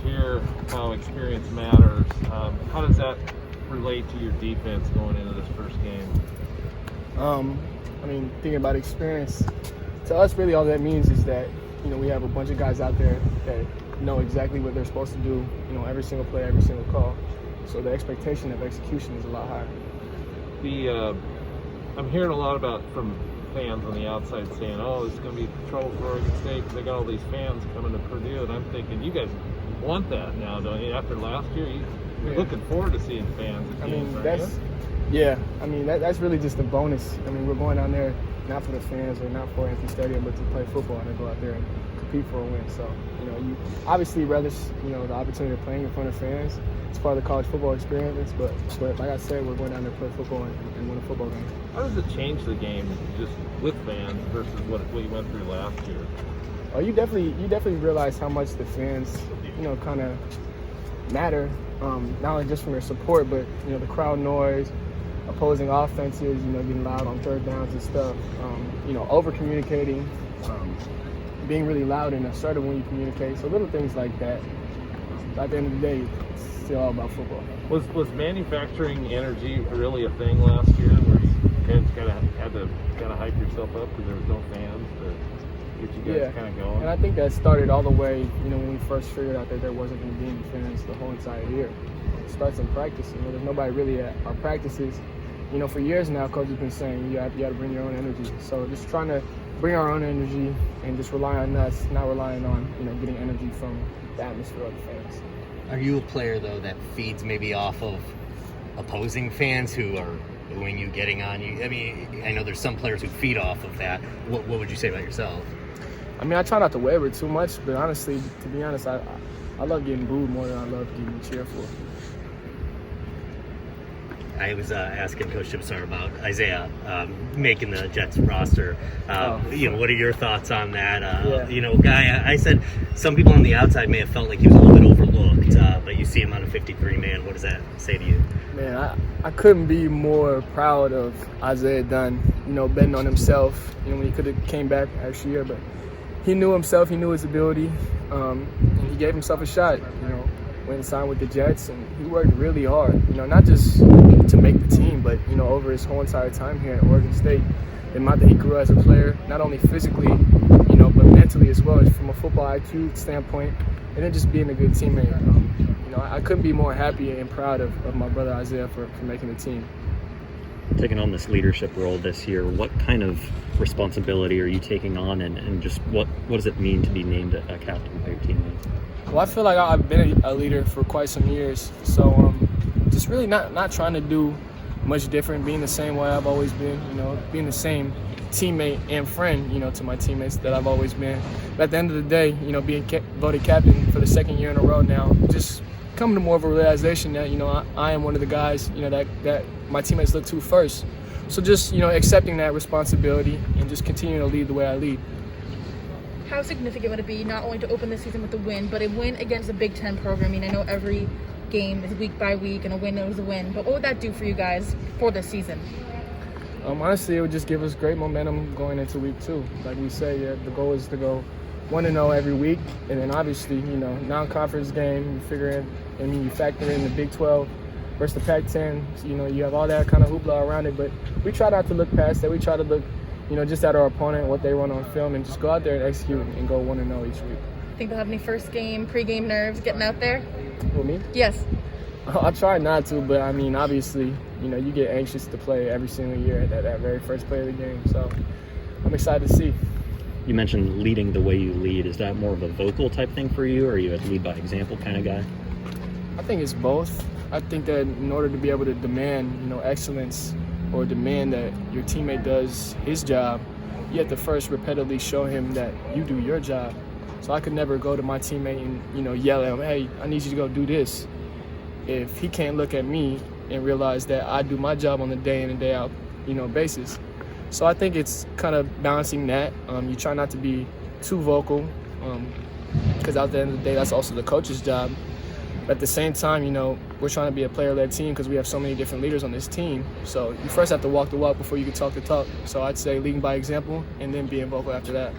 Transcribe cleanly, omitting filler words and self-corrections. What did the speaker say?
hear how experience matters. How does that relate to your defense going into this first game? Thinking about experience, to us, really all that means is that, we have a bunch of guys out there that know exactly what they're supposed to do, every single play, every single call. So the expectation of execution is a lot higher. I'm hearing a lot from fans on the outside saying, oh, it's going to be trouble for Oregon State because they got all these fans coming to Purdue. And I'm thinking, you guys want that now, don't you? After last year, you're looking forward to seeing fans at games, that's really just a bonus. We're going down there not for the fans or not for an empty stadium, but to play football and to go out there and compete for a win. So, you obviously relish, the opportunity of playing in front of fans. It's part of the college football experience, but like I said, we're going down there to play football and win a football game. How does it change the game just with fans versus what you went through last year? Oh, you definitely realize how much the fans, kind of matter, not only just from their support, but, the crowd noise, opposing offenses, getting loud on third downs and stuff, over-communicating, being really loud and assertive when you communicate. So little things like that. At the end of the day, it's still all about football. Was manufacturing energy really a thing last year where you guys had to hype yourself up because there was no fans to get you guys kind of going? And I think that started all the way, when we first figured out that there wasn't going to be any fans the whole entire year. It starts in practice. There's nobody really at our practices. For years now, Coach has been saying you got to bring your own energy. So just trying to bring our own energy and just rely on us, not relying on, getting energy from the atmosphere of the fans. Are you a player, though, that feeds maybe off of opposing fans who are booing you, getting on you? I know there's some players who feed off of that. What would you say about yourself? I try not to waver too much, but honestly, to be honest, I love getting booed more than I love getting cheered for. I was asking Coach Chipsar about Isaiah making the Jets roster. What are your thoughts on that? Guy, I said some people on the outside may have felt like he was a little bit overlooked, but you see him on a 53-man. What does that say to you? Man, I couldn't be more proud of Isaiah Dunn, betting on himself, when he could have came back extra year, but he knew himself, he knew his ability, and he gave himself a shot, went and signed with the Jets, and he worked really hard, not just to make the team, but, over his whole entire time here at Oregon State. The amount that he grew as a player, not only physically, but mentally as well, from a football IQ standpoint, and then just being a good teammate. I couldn't be more happy and proud of my brother Isaiah for making the team. Taking on this leadership role this year, what kind of responsibility are you taking on, and just what does it mean to be named a captain by your teammates? Well, I feel like I've been a leader for quite some years, so just really not trying to do much different, being the same way I've always been, being the same teammate and friend, to my teammates that I've always been. But at the end of the day, being voted captain for the second year in a row now, just coming to more of a realization that, I am one of the guys, that my teammates look to first. So just, accepting that responsibility and just continuing to lead the way I lead. How significant would it be not only to open the season with a win, but a win against a Big Ten program? I know every game is week by week, and a win is a win. But what would that do for you guys for this season? Honestly, it would just give us great momentum going into week 2. Like we say, the goal is to go 1-0 every week, and then obviously, non-conference game, you factor in the Big 12 versus the Pac-10. So, you have all that kind of hoopla around it, but we try not to look past that. We try to look, just at our opponent, what they run on film, and just go out there and execute and go 1-0 each week. Think they'll have any first game, pre-game nerves getting out there? With me? Yes. I try not to, but obviously, you get anxious to play every single year at that very first play of the game. So I'm excited to see. You mentioned leading the way you lead. Is that more of a vocal type thing for you, or are you a lead by example kind of guy? I think it's both. I think that in order to be able to demand, excellence, or demand that your teammate does his job, you have to first repeatedly show him that you do your job. So I could never go to my teammate and, yell at him, hey, I need you to go do this, if he can't look at me and realize that I do my job on a day in and day out, basis. So I think it's kind of balancing that. You try not to be too vocal, because at the end of the day, that's also the coach's job. But at the same time, we're trying to be a player-led team because we have so many different leaders on this team. So you first have to walk the walk before you can talk the talk. So I'd say leading by example and then being vocal after that.